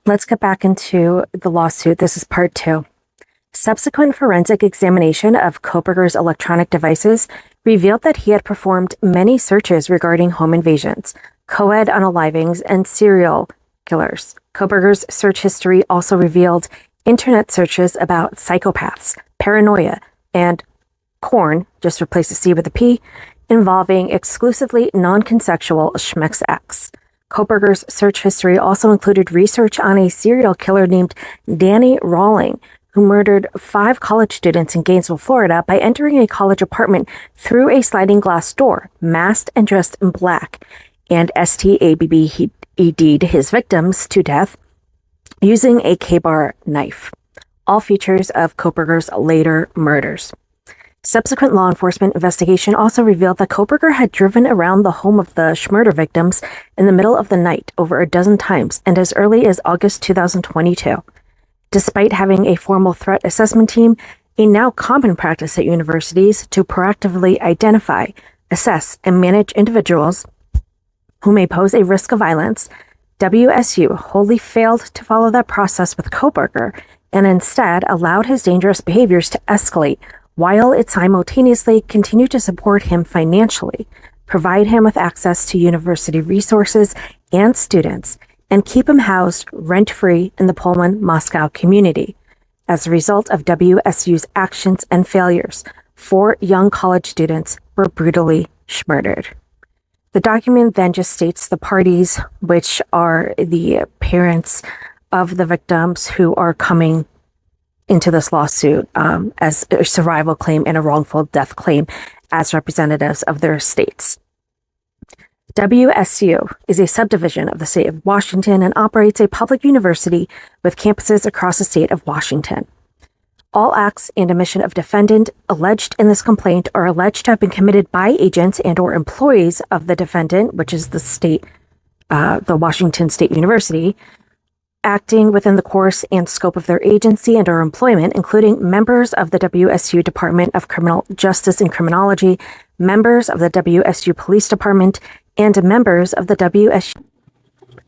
Let's get back into the lawsuit. This is part 2. Subsequent forensic examination of Kohberger's electronic devices revealed that he had performed many searches regarding home invasions, co-ed unalivings, and serial killers. Kohberger's search history also revealed internet searches about psychopaths, paranoia, and corn, just replace the C with a P, involving exclusively non-consensual schmex acts. Kohberger's search history also included research on a serial killer named Danny Rawling, who murdered 5 college students in Gainesville, Florida, by entering a college apartment through a sliding glass door, masked and dressed in black, and STABBED'd his victims to death using a K-bar knife. All features of Kohberger's later murders. Subsequent law enforcement investigation also revealed that Kohberger had driven around the home of the Schmurder victims in the middle of the night over a dozen times and as early as August 2022. Despite having a formal threat assessment team, a now common practice at universities to proactively identify, assess, and manage individuals who may pose a risk of violence, WSU wholly failed to follow that process with Kohberger and instead allowed his dangerous behaviors to escalate, while it simultaneously continued to support him financially, provide him with access to university resources and students, and keep him housed rent-free in the Pullman-Moscow community. As a result of WSU's actions and failures, 4 young college students were brutally murdered. The document then just states the parties, which are the parents of the victims who are coming into this lawsuit as a survival claim and a wrongful death claim as representatives of their states. WSU is a subdivision of the state of Washington and operates a public university with campuses across the state of Washington. All acts and omission of defendant alleged in this complaint are alleged to have been committed by agents and or employees of the defendant, which is the Washington State University, acting within the course and scope of their agency and or employment, including members of the WSU Department of Criminal Justice and Criminology, members of the WSU Police Department, and members of the WSU.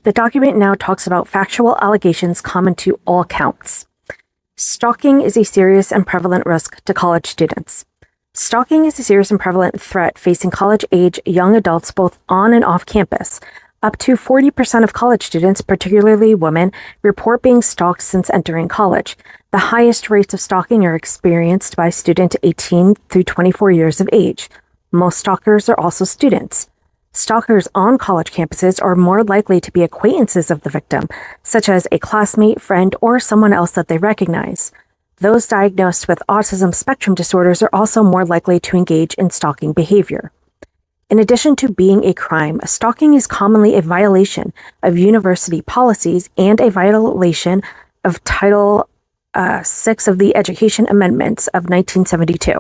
The document now talks about factual allegations common to all counts. Stalking is a serious and prevalent risk to college students. Stalking is a serious and prevalent threat facing college-age young adults both on and off campus. Up to 40% of college students, particularly women, report being stalked since entering college. The highest rates of stalking are experienced by students 18 through 24 years of age. Most stalkers are also students. Stalkers on college campuses are more likely to be acquaintances of the victim, such as a classmate, friend, or someone else that they recognize. Those diagnosed with autism spectrum disorders are also more likely to engage in stalking behavior. In addition to being a crime, stalking is commonly a violation of university policies and a violation of Title VI of the Education Amendments of 1972.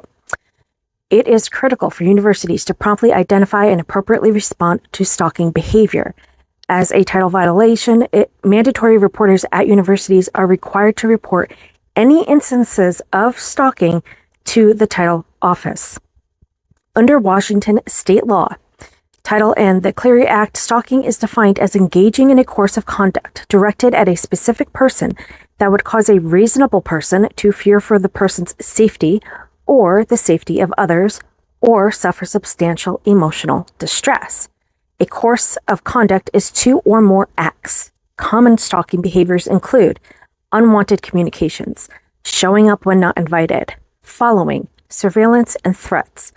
It is critical for universities to promptly identify and appropriately respond to stalking behavior. As a title violation, mandatory reporters at universities are required to report any instances of stalking to the title office. Under Washington state law, Title and the Clery Act, stalking is defined as engaging in a course of conduct directed at a specific person that would cause a reasonable person to fear for the person's safety or the safety of others, or suffer substantial emotional distress. A course of conduct is 2 or more acts. Common stalking behaviors include unwanted communications, showing up when not invited, following, surveillance, and threats.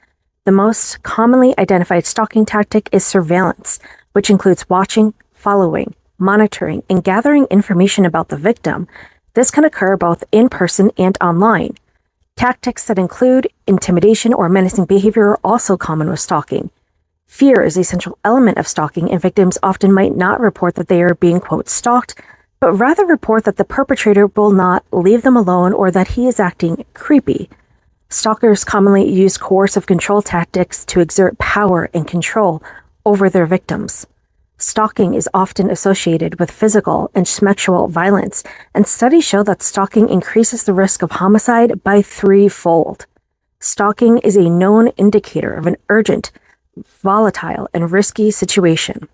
The most commonly identified stalking tactic is surveillance, which includes watching, following, monitoring, and gathering information about the victim. This can occur both in person and online. Tactics that include intimidation or menacing behavior are also common with stalking. Fear is a central element of stalking, and victims often might not report that they are being, quote, stalked, but rather report that the perpetrator will not leave them alone or that he is acting creepy. Stalkers commonly use coercive control tactics to exert power and control over their victims. Stalking is often associated with physical and sexual violence, and studies show that stalking increases the risk of homicide by 3-fold. Stalking is a known indicator of an urgent, volatile, and risky situation.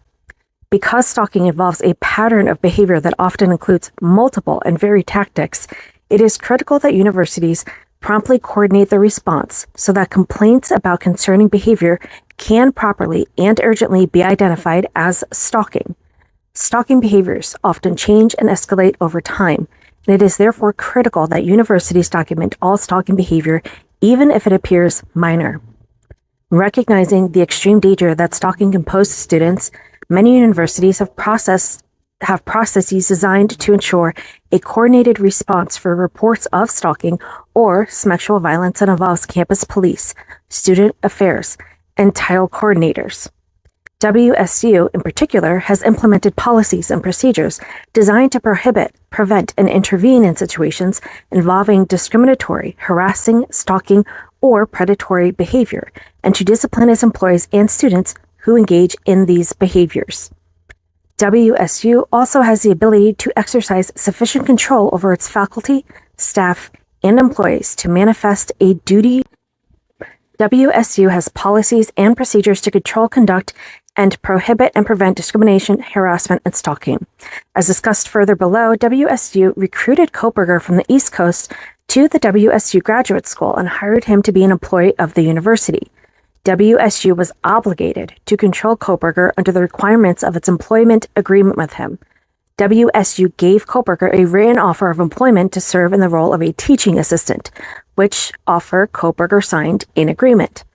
Because stalking involves a pattern of behavior that often includes multiple and varied tactics, it is critical that universities promptly coordinate their response so that complaints about concerning behavior can properly and urgently be identified as stalking. Stalking behaviors often change and escalate over time, and it is therefore critical that universities document all stalking behavior, even if it appears minor. Recognizing the extreme danger that stalking can pose to students, many universities have processes designed to ensure a coordinated response for reports of stalking or sexual violence that involves campus police, student affairs, and title coordinators. WSU, in particular, has implemented policies and procedures designed to prohibit, prevent, and intervene in situations involving discriminatory, harassing, stalking, or predatory behavior, and to discipline its employees and students who engage in these behaviors. WSU also has the ability to exercise sufficient control over its faculty, staff, and employees to manifest a duty. WSU has policies and procedures to control, conduct, and prohibit and prevent discrimination, harassment, and stalking. As discussed further below, WSU recruited Kohberger from the East Coast to the WSU Graduate School and hired him to be an employee of the university. WSU was obligated to control Kohberger under the requirements of its employment agreement with him. WSU gave Kohberger a written offer of employment to serve in the role of a teaching assistant, which offer Kohberger signed in agreement.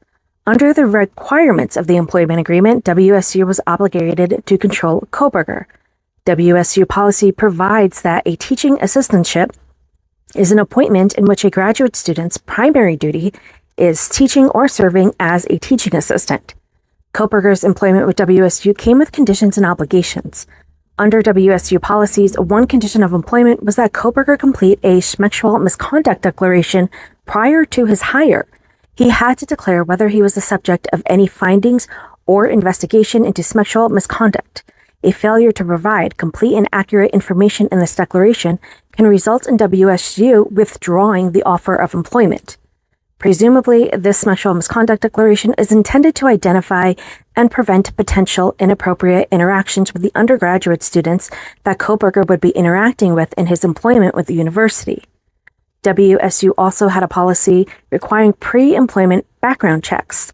Under the requirements of the employment agreement, WSU was obligated to control Kohberger. WSU policy provides that a teaching assistantship is an appointment in which a graduate student's primary duty is teaching or serving as a teaching assistant. Kohberger's employment with WSU came with conditions and obligations. Under WSU policies, one condition of employment was that Kohberger complete a sexual misconduct declaration prior to his hire. He had to declare whether he was the subject of any findings or investigation into sexual misconduct. A failure to provide complete and accurate information in this declaration can result in WSU withdrawing the offer of employment. Presumably, this sexual misconduct declaration is intended to identify and prevent potential inappropriate interactions with the undergraduate students that Kohberger would be interacting with in his employment with the university. WSU also had a policy requiring pre-employment background checks.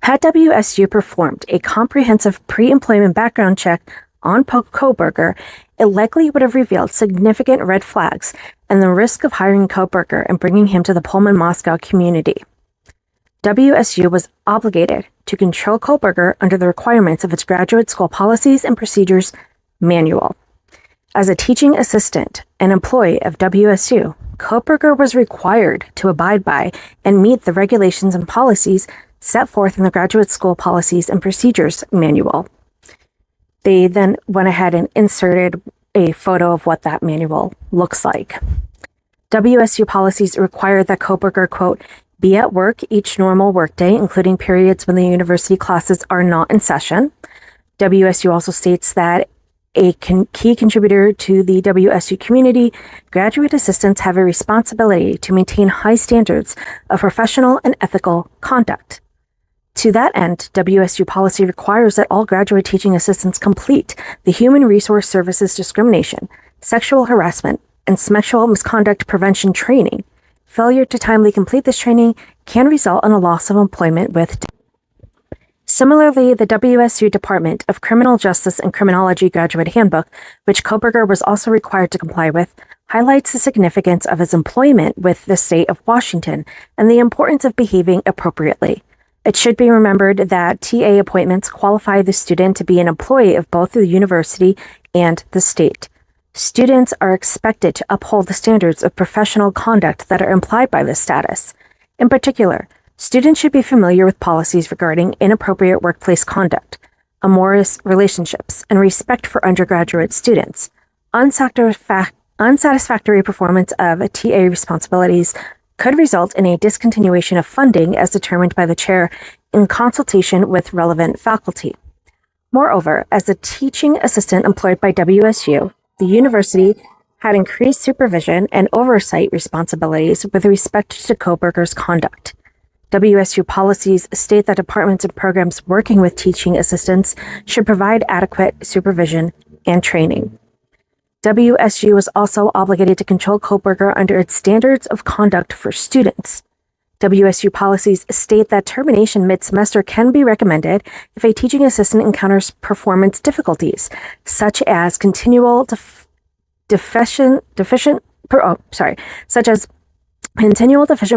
Had WSU performed a comprehensive pre-employment background check on Kohberger, it likely would have revealed significant red flags and the risk of hiring Kohberger and bringing him to the Pullman Moscow community. WSU was obligated to control Kohberger under the requirements of its graduate school policies and procedures manual. As a teaching assistant and employee of WSU, Kohberger was required to abide by and meet the regulations and policies set forth in the Graduate School Policies and Procedures Manual. They then went ahead and inserted a photo of what that manual looks like. WSU policies require that Kohberger, quote, be at work each normal workday, including periods when the university classes are not in session. WSU also states that a key contributor to the WSU community, graduate assistants have a responsibility to maintain high standards of professional and ethical conduct. To that end, WSU policy requires that all graduate teaching assistants complete the Human Resource Services Discrimination, Sexual Harassment, and Sexual Misconduct Prevention training. Failure to timely complete this training can result in a loss of employment with. Similarly, the WSU Department of Criminal Justice and Criminology Graduate Handbook, which Kohberger was also required to comply with, highlights the significance of his employment with the state of Washington and the importance of behaving appropriately. It should be remembered that TA appointments qualify the student to be an employee of both the university and the state. Students are expected to uphold the standards of professional conduct that are implied by this status. In particular, students should be familiar with policies regarding inappropriate workplace conduct, amorous relationships, and respect for undergraduate students. Unsatisfactory performance of TA responsibilities could result in a discontinuation of funding as determined by the chair in consultation with relevant faculty. Moreover, as a teaching assistant employed by WSU, the university had increased supervision and oversight responsibilities with respect to Kohberger's conduct. WSU policies state that departments and programs working with teaching assistants should provide adequate supervision and training. WSU is also obligated to control Kohberger under its standards of conduct for students. WSU policies state that termination mid-semester can be recommended if a teaching assistant encounters performance difficulties, such as continual deficient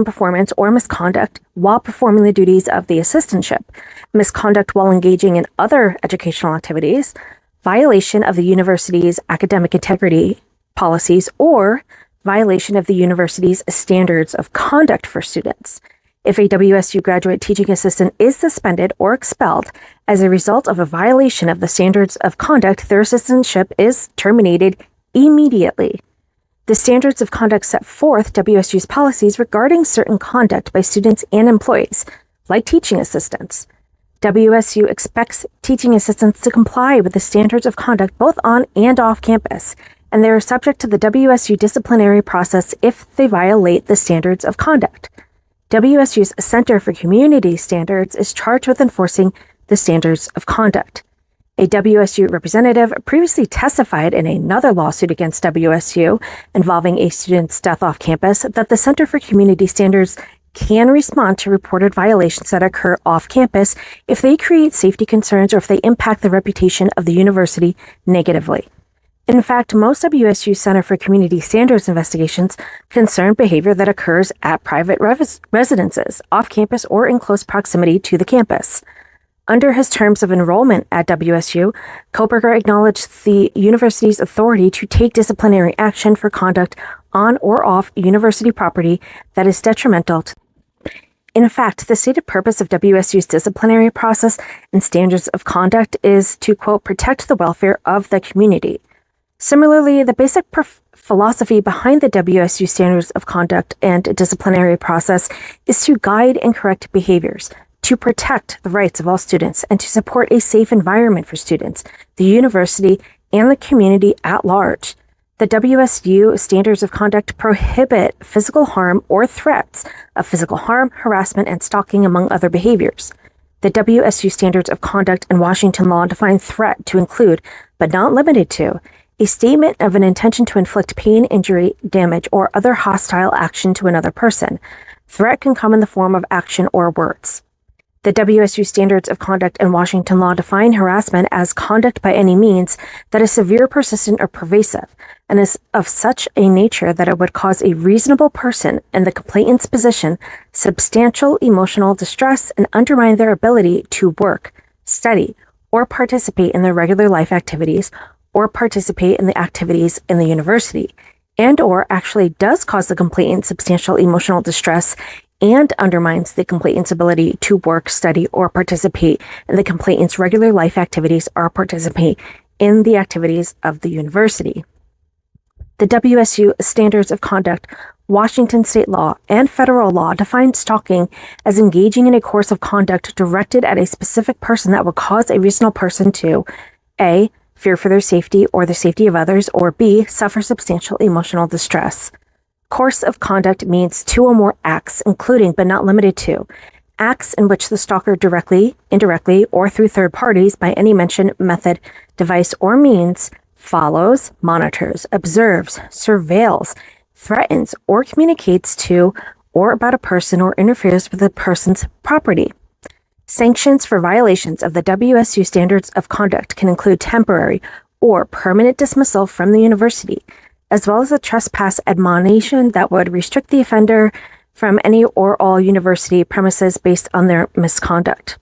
performance or misconduct while performing the duties of the assistantship, misconduct while engaging in other educational activities, violation of the university's academic integrity policies, or violation of the university's standards of conduct for students. If a WSU graduate teaching assistant is suspended or expelled as a result of a violation of the standards of conduct, their assistantship is terminated immediately. The standards of conduct set forth WSU's policies regarding certain conduct by students and employees, like teaching assistants. WSU expects teaching assistants to comply with the standards of conduct both on and off campus, and they are subject to the WSU disciplinary process if they violate the standards of conduct. WSU's Center for Community Standards is charged with enforcing the standards of conduct. A WSU representative previously testified in another lawsuit against WSU involving a student's death off campus that the Center for Community Standards can respond to reported violations that occur off campus if they create safety concerns or if they impact the reputation of the university negatively. In fact, most WSU Center for Community Standards investigations concern behavior that occurs at private residences, off campus, or in close proximity to the campus. Under his terms of enrollment at WSU, Kohberger acknowledged the university's authority to take disciplinary action for conduct on or off university property that is detrimental to. In fact, the stated purpose of WSU's disciplinary process and standards of conduct is to, quote, protect the welfare of the community. Similarly, the basic philosophy behind the WSU standards of conduct and disciplinary process is to guide and correct behaviors, to protect the rights of all students, and to support a safe environment for students, the university, and the community at large. The WSU standards of conduct prohibit physical harm or threats of physical harm, harassment, and stalking, among other behaviors. The WSU standards of conduct in Washington law define threat to include, but not limited to, a statement of an intention to inflict pain, injury, damage, or other hostile action to another person. Threat can come in the form of action or words. The WSU standards of conduct in Washington law define harassment as conduct by any means that is severe, persistent, or pervasive, and is of such a nature that it would cause a reasonable person in the complainant's position substantial emotional distress and undermine their ability to work, study, or participate in their regular life activities, or participate in the activities in the university, and or actually does cause the complainant substantial emotional distress and undermines the complainant's ability to work, study, or participate in the complainant's regular life activities or participate in the activities of the university. The WSU standards of conduct, Washington state law, and federal law define stalking as engaging in a course of conduct directed at a specific person that would cause a reasonable person to A, fear for their safety or the safety of others, or B, suffer substantial emotional distress. Course of conduct means two or more acts, including but not limited to acts in which the stalker directly, indirectly, or through third parties by any mention, method, device, or means follows, monitors, observes, surveils, threatens, or communicates to or about a person or interferes with a person's property. Sanctions for violations of the WSU standards of conduct can include temporary or permanent dismissal from the university, as well as a trespass admonition that would restrict the offender from any or all university premises based on their misconduct.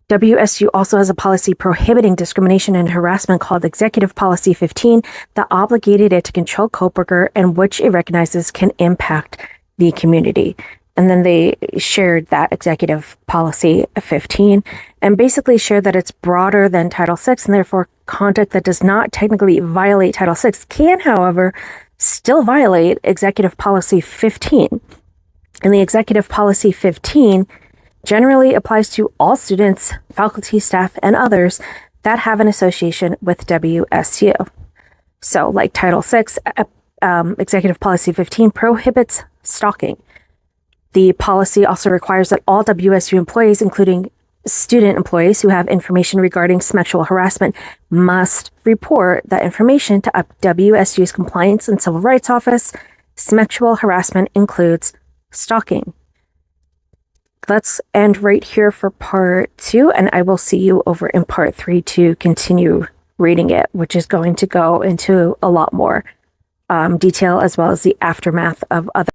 WSU also has a policy prohibiting discrimination and harassment called Executive Policy 15 that obligated it to control Kohberger and which it recognizes can impact the community. And then they shared that Executive Policy 15 and basically shared that it's broader than Title VI, and therefore conduct that does not technically violate Title VI can, however, still violate Executive Policy 15. And the Executive Policy 15 generally applies to all students, faculty, staff, and others that have an association with WSU. So, like Title VI, Executive Policy 15 prohibits stalking. The policy also requires that all WSU employees, including student employees who have information regarding sexual harassment, must report that information to WSU's Compliance and Civil Rights Office. Sexual harassment includes stalking. Let's end right here for part 2, and I will see you over in part 3 to continue reading it, which is going to go into a lot more detail, as well as the aftermath of other